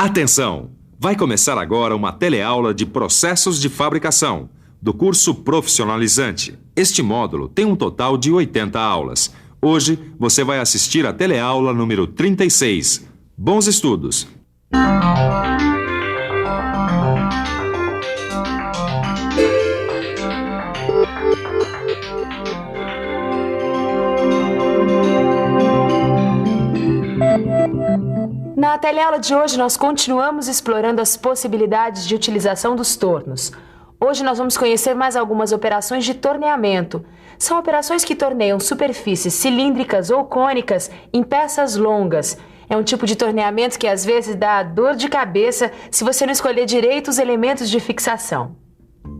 Atenção! Vai começar agora uma teleaula de processos de fabricação, do curso profissionalizante. Este módulo tem um total de 80 aulas. Hoje, você vai assistir a teleaula número 36. Bons estudos! Na teleaula de hoje, nós continuamos explorando as possibilidades de utilização dos tornos. Hoje nós vamos conhecer mais algumas operações de torneamento. São operações que torneiam superfícies cilíndricas ou cônicas em peças longas. É um tipo de torneamento que às vezes dá dor de cabeça se você não escolher direito os elementos de fixação.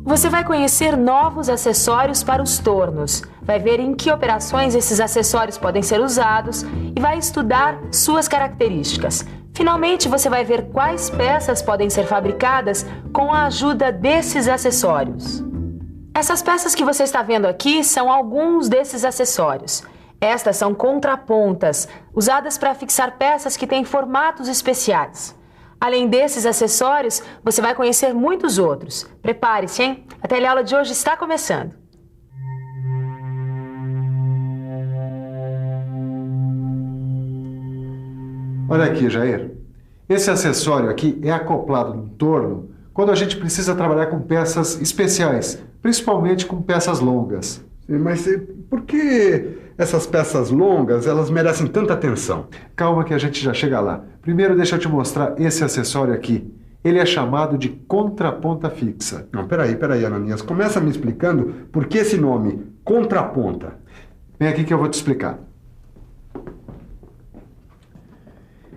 Você vai conhecer novos acessórios para os tornos, vai ver em que operações esses acessórios podem ser usados e vai estudar suas características. Finalmente, você vai ver quais peças podem ser fabricadas com a ajuda desses acessórios. Essas peças que você está vendo aqui são alguns desses acessórios. Estas são contrapontas, usadas para fixar peças que têm formatos especiais. Além desses acessórios, você vai conhecer muitos outros. Prepare-se, hein? A teleaula de hoje está começando. Olha aqui, Jair. Esse acessório aqui é acoplado no torno quando a gente precisa trabalhar com peças especiais, principalmente com peças longas. Mas por que essas peças longas, elas merecem tanta atenção? Calma que a gente já chega lá. Primeiro deixa eu te mostrar esse acessório aqui. Ele é chamado de contraponta fixa. Não, peraí, Ananias. Começa me explicando por que esse nome, contraponta. Vem aqui que eu vou te explicar.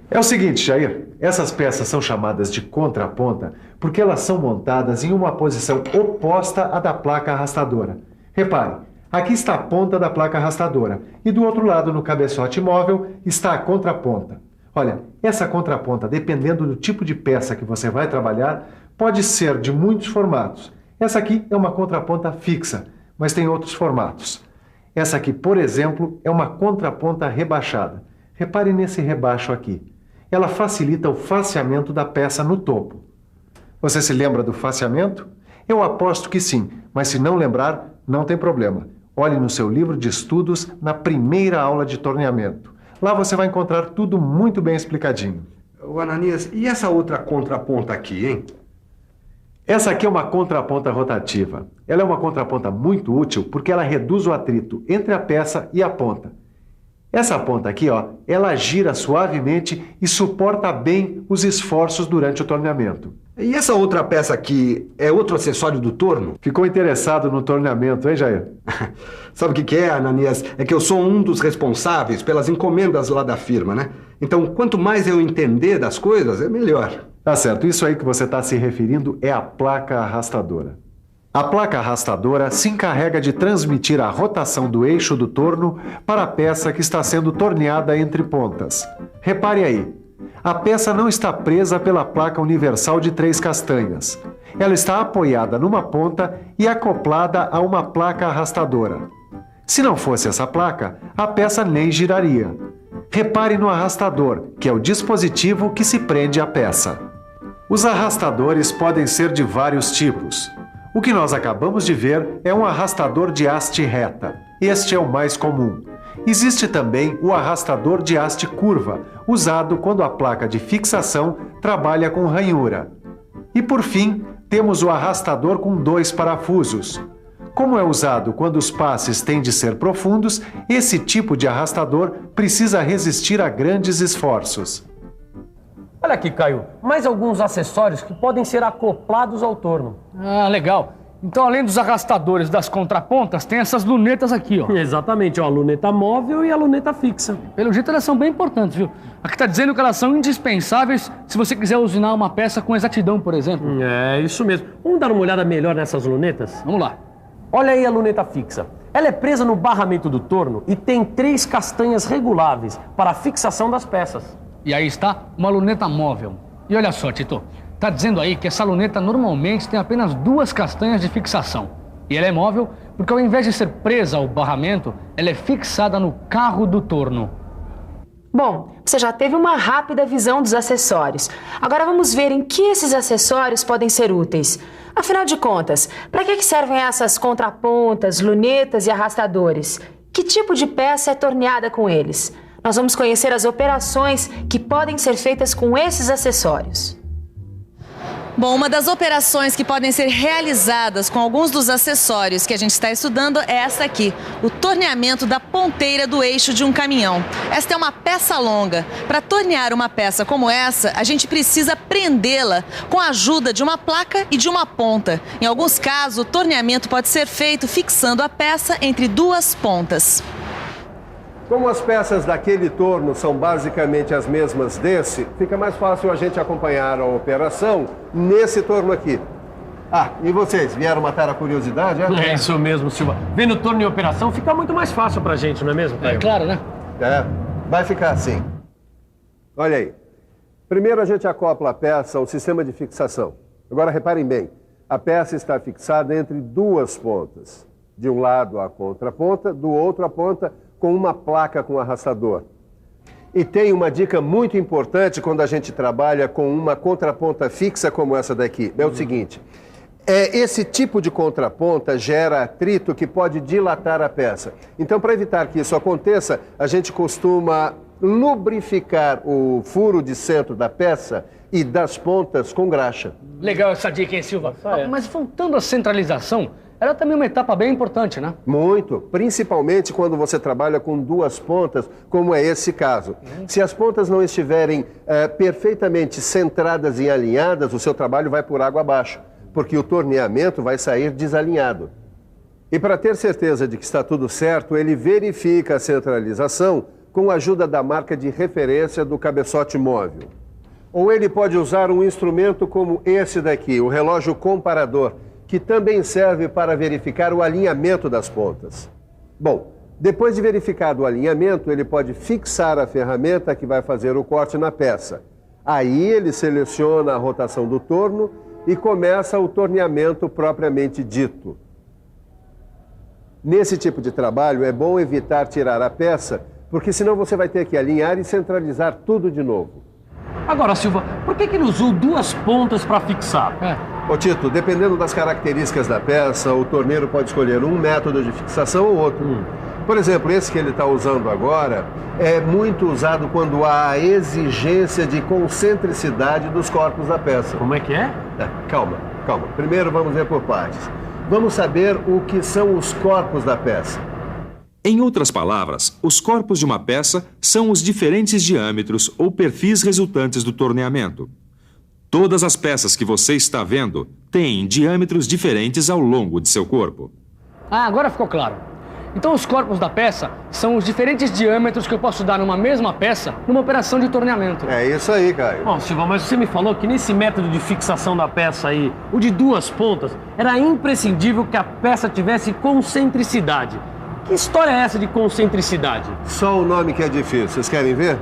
É o seguinte, Jair. Essas peças são chamadas de contraponta porque elas são montadas em uma posição oposta à da placa arrastadora. Repare. Aqui está a ponta da placa arrastadora e do outro lado, no cabeçote móvel, está a contraponta. Olha, essa contraponta, dependendo do tipo de peça que você vai trabalhar, pode ser de muitos formatos. Essa aqui é uma contraponta fixa, mas tem outros formatos. Essa aqui, por exemplo, é uma contraponta rebaixada. Repare nesse rebaixo aqui. Ela facilita o faceamento da peça no topo. Você se lembra do faceamento? Eu aposto que sim, mas se não lembrar, não tem problema. Olhe no seu livro de estudos na primeira aula de torneamento. Lá você vai encontrar tudo muito bem explicadinho. Ô, Ananias, e essa outra contraponta aqui, hein? Essa aqui é uma contraponta rotativa. Ela é uma contraponta muito útil porque ela reduz o atrito entre a peça e a ponta. Essa ponta aqui, ó, ela gira suavemente e suporta bem os esforços durante o torneamento. E essa outra peça aqui é outro acessório do torno? Ficou interessado no torneamento, hein, Jair? Sabe o que é, Ananias? É que eu sou um dos responsáveis pelas encomendas lá da firma, né? Então, quanto mais eu entender das coisas, é melhor. Tá certo. Isso aí que você está se referindo é a placa arrastadora. A placa arrastadora se encarrega de transmitir a rotação do eixo do torno para a peça que está sendo torneada entre pontas. Repare aí. A peça não está presa pela placa universal de 3 castanhas. Ela está apoiada numa ponta e acoplada a uma placa arrastadora. Se não fosse essa placa, a peça nem giraria. Repare no arrastador, que é o dispositivo que se prende à peça. Os arrastadores podem ser de vários tipos. O que nós acabamos de ver é um arrastador de haste reta. Este é o mais comum. Existe também o arrastador de haste curva, usado quando a placa de fixação trabalha com ranhura. E por fim, temos o arrastador com 2 parafusos. Como é usado quando os passes têm de ser profundos, esse tipo de arrastador precisa resistir a grandes esforços. Olha aqui, Caio, mais alguns acessórios que podem ser acoplados ao torno. Ah, legal. Então, além dos arrastadores das contrapontas, tem essas lunetas aqui, ó. Exatamente, ó, a luneta móvel e a luneta fixa. Pelo jeito, elas são bem importantes, viu? Aqui tá dizendo que elas são indispensáveis se você quiser usinar uma peça com exatidão, por exemplo. É, isso mesmo. Vamos dar uma olhada melhor nessas lunetas? Vamos lá. Olha aí a luneta fixa. Ela é presa no barramento do torno e tem 3 castanhas reguláveis para a fixação das peças. E aí está uma luneta móvel. E olha só, Tito. Tá dizendo aí que essa luneta normalmente tem apenas 2 castanhas de fixação. E ela é móvel porque ao invés de ser presa ao barramento, ela é fixada no carro do torno. Bom, você já teve uma rápida visão dos acessórios. Agora vamos ver em que esses acessórios podem ser úteis. Afinal de contas, para que servem essas contrapontas, lunetas e arrastadores? Que tipo de peça é torneada com eles? Nós vamos conhecer as operações que podem ser feitas com esses acessórios. Bom, uma das operações que podem ser realizadas com alguns dos acessórios que a gente está estudando é essa aqui, o torneamento da ponteira do eixo de um caminhão. Esta é uma peça longa. Para tornear uma peça como essa, a gente precisa prendê-la com a ajuda de uma placa e de uma ponta. Em alguns casos, o torneamento pode ser feito fixando a peça entre duas pontas. Como as peças daquele torno são basicamente as mesmas desse, fica mais fácil a gente acompanhar a operação nesse torno aqui. Ah, e vocês, vieram matar a curiosidade, é? É isso mesmo, Silva. Vendo o torno em operação fica muito mais fácil pra gente, não é mesmo, Caio? É claro, né? É, vai ficar assim. Olha aí. Primeiro a gente acopla a peça ao sistema de fixação. Agora reparem bem, a peça está fixada entre duas pontas. De um lado a contraponta, do outro a ponta com uma placa com arrastador. E tem uma dica muito importante quando a gente trabalha com uma contraponta fixa como essa daqui. É o seguinte, esse tipo de contraponta gera atrito que pode dilatar a peça. Então, para evitar que isso aconteça, a gente costuma lubrificar o furo de centro da peça e das pontas com graxa. Legal essa dica, hein, Silva? Mas voltando à centralização, ela também é uma etapa bem importante, né? Muito, principalmente quando você trabalha com duas pontas, como é esse caso. Se as pontas não estiverem perfeitamente centradas e alinhadas, o seu trabalho vai por água abaixo, porque o torneamento vai sair desalinhado. E para ter certeza de que está tudo certo, ele verifica a centralização com a ajuda da marca de referência do cabeçote móvel. Ou ele pode usar um instrumento como esse daqui, o relógio comparador, que também serve para verificar o alinhamento das pontas. Bom, depois de verificado o alinhamento, ele pode fixar a ferramenta que vai fazer o corte na peça. Aí ele seleciona a rotação do torno e começa o torneamento propriamente dito. Nesse tipo de trabalho é bom evitar tirar a peça, porque senão você vai ter que alinhar e centralizar tudo de novo. Agora, Silva, por que ele usou duas pontas para fixar? Ô Tito, dependendo das características da peça, o torneiro pode escolher um método de fixação ou outro. Por exemplo, esse que ele está usando agora é muito usado quando há a exigência de concentricidade dos corpos da peça. Como é que é? Calma. Primeiro vamos ver por partes. Vamos saber o que são os corpos da peça. Em outras palavras, os corpos de uma peça são os diferentes diâmetros ou perfis resultantes do torneamento. Todas as peças que você está vendo têm diâmetros diferentes ao longo de seu corpo. Ah, agora ficou claro. Então os corpos da peça são os diferentes diâmetros que eu posso dar numa mesma peça numa operação de torneamento. É isso aí, Caio. Bom, Silva, mas você me falou que nesse método de fixação da peça aí, o de duas pontas, era imprescindível que a peça tivesse concentricidade. Que história é essa de concentricidade? Só o nome que é difícil. Vocês querem ver?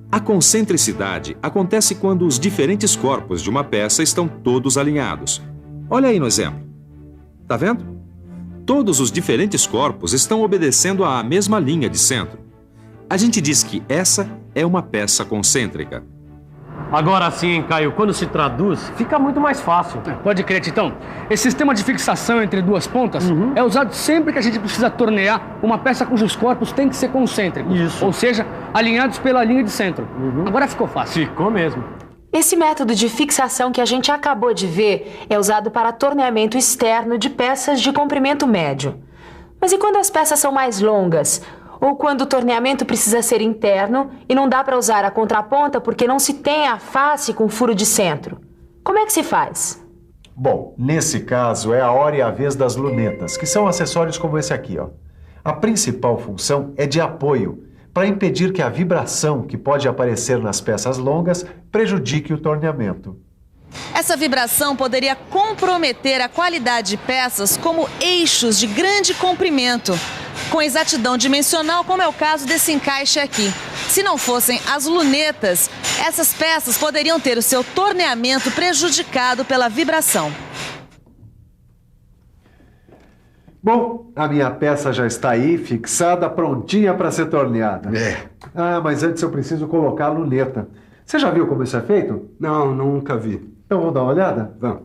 A concentricidade acontece quando os diferentes corpos de uma peça estão todos alinhados. Olha aí no exemplo. Tá vendo? Todos os diferentes corpos estão obedecendo à mesma linha de centro. A gente diz que essa é uma peça concêntrica. Agora sim, hein, Caio, quando se traduz, fica muito mais fácil. Pode crer, Titão. Esse sistema de fixação entre duas pontas é usado sempre que a gente precisa tornear uma peça cujos corpos têm que ser concêntricos. Isso. Ou seja, alinhados pela linha de centro. Agora ficou fácil. Ficou mesmo. Esse método de fixação que a gente acabou de ver é usado para torneamento externo de peças de comprimento médio. Mas e quando as peças são mais longas? Ou quando o torneamento precisa ser interno e não dá para usar a contraponta porque não se tem a face com furo de centro? Como é que se faz? Bom, nesse caso é a hora e a vez das lunetas, que são acessórios como esse aqui, ó. A principal função é de apoio, para impedir que a vibração que pode aparecer nas peças longas prejudique o torneamento. Essa vibração poderia comprometer a qualidade de peças como eixos de grande comprimento, com exatidão dimensional, como é o caso desse encaixe aqui. Se não fossem as lunetas, essas peças poderiam ter o seu torneamento prejudicado pela vibração. Bom, a minha peça já está aí, fixada, prontinha para ser torneada. Ah, mas antes eu preciso colocar a luneta. Você já viu como isso é feito? Não, nunca vi. Então vamos dar uma olhada? Vamos.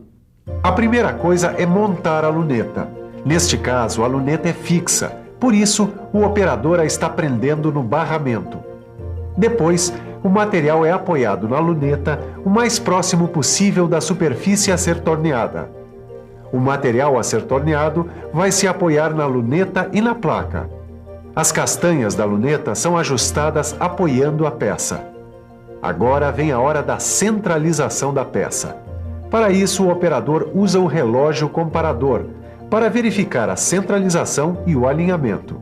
A primeira coisa é montar a luneta. Neste caso, a luneta é fixa, por isso o operador a está prendendo no barramento. Depois, o material é apoiado na luneta o mais próximo possível da superfície a ser torneada. O material a ser torneado vai se apoiar na luneta e na placa. As castanhas da luneta são ajustadas apoiando a peça. Agora vem a hora da centralização da peça. Para isso, o operador usa o relógio comparador para verificar a centralização e o alinhamento.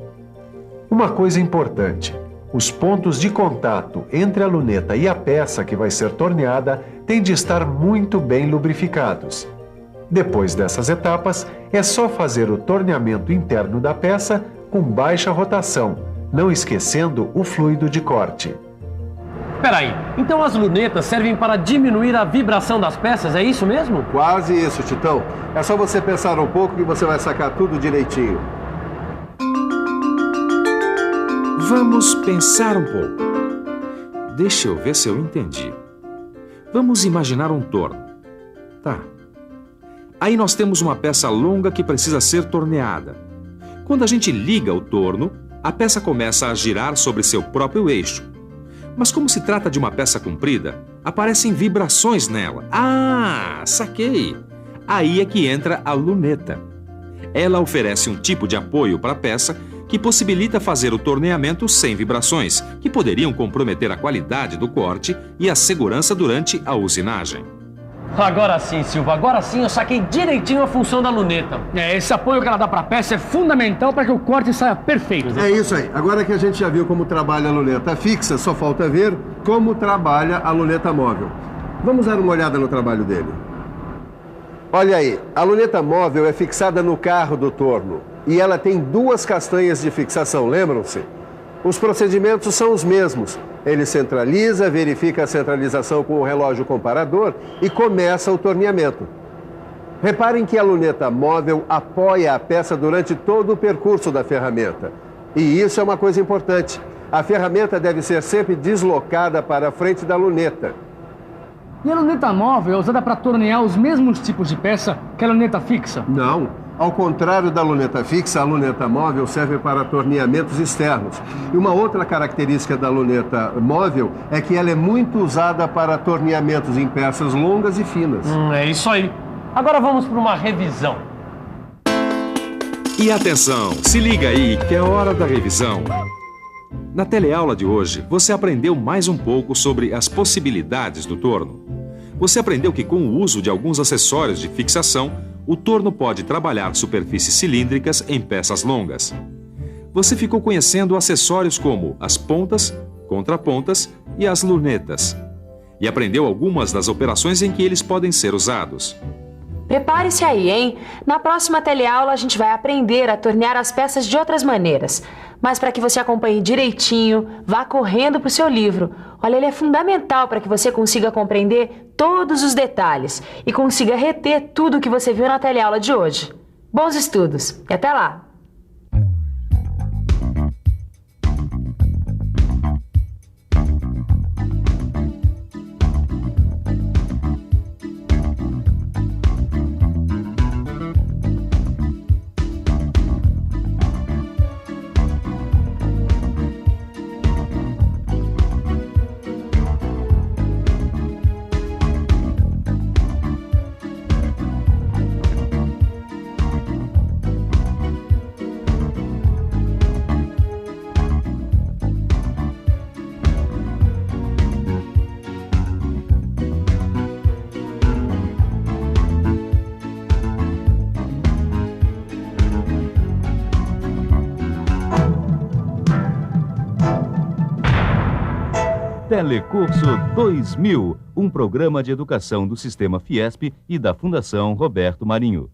Uma coisa importante: os pontos de contato entre a luneta e a peça que vai ser torneada têm de estar muito bem lubrificados. Depois dessas etapas, é só fazer o torneamento interno da peça com baixa rotação, não esquecendo o fluido de corte. Peraí, então as lunetas servem para diminuir a vibração das peças, é isso mesmo? Quase isso, Titão. É só você pensar um pouco que você vai sacar tudo direitinho. Vamos pensar um pouco. Deixa eu ver se eu entendi. Vamos imaginar um torno. Tá. Aí nós temos uma peça longa que precisa ser torneada. Quando a gente liga o torno, a peça começa a girar sobre seu próprio eixo. Mas como se trata de uma peça comprida, aparecem vibrações nela. Ah, saquei! Aí é que entra a luneta. Ela oferece um tipo de apoio para a peça que possibilita fazer o torneamento sem vibrações, que poderiam comprometer a qualidade do corte e a segurança durante a usinagem. Agora sim, Silva, agora sim eu saquei direitinho a função da luneta. Esse apoio que ela dá para a peça é fundamental para que o corte saia perfeito. É isso aí. Agora que a gente já viu como trabalha a luneta fixa, só falta ver como trabalha a luneta móvel. Vamos dar uma olhada no trabalho dele. Olha aí, a luneta móvel é fixada no carro do torno e ela tem 2 castanhas de fixação, lembram-se? Os procedimentos são os mesmos. Ele centraliza, verifica a centralização com o relógio comparador e começa o torneamento. Reparem que a luneta móvel apoia a peça durante todo o percurso da ferramenta. E isso é uma coisa importante. A ferramenta deve ser sempre deslocada para a frente da luneta. E a luneta móvel é usada para tornear os mesmos tipos de peça que a luneta fixa? Não. Ao contrário da luneta fixa, a luneta móvel serve para torneamentos externos. E uma outra característica da luneta móvel é que ela é muito usada para torneamentos em peças longas e finas. É isso aí. Agora vamos para uma revisão. E atenção, se liga aí que é hora da revisão. Na teleaula de hoje, você aprendeu mais um pouco sobre as possibilidades do torno. Você aprendeu que com o uso de alguns acessórios de fixação, o torno pode trabalhar superfícies cilíndricas em peças longas. Você ficou conhecendo acessórios como as pontas, contrapontas e as lunetas. E aprendeu algumas das operações em que eles podem ser usados. Prepare-se aí, hein? Na próxima teleaula a gente vai aprender a tornear as peças de outras maneiras. Mas para que você acompanhe direitinho, vá correndo para o seu livro. Olha, ele é fundamental para que você consiga compreender todos os detalhes e consiga reter tudo o que você viu na teleaula de hoje. Bons estudos e até lá! Telecurso 2000, um programa de educação do Sistema Fiesp e da Fundação Roberto Marinho.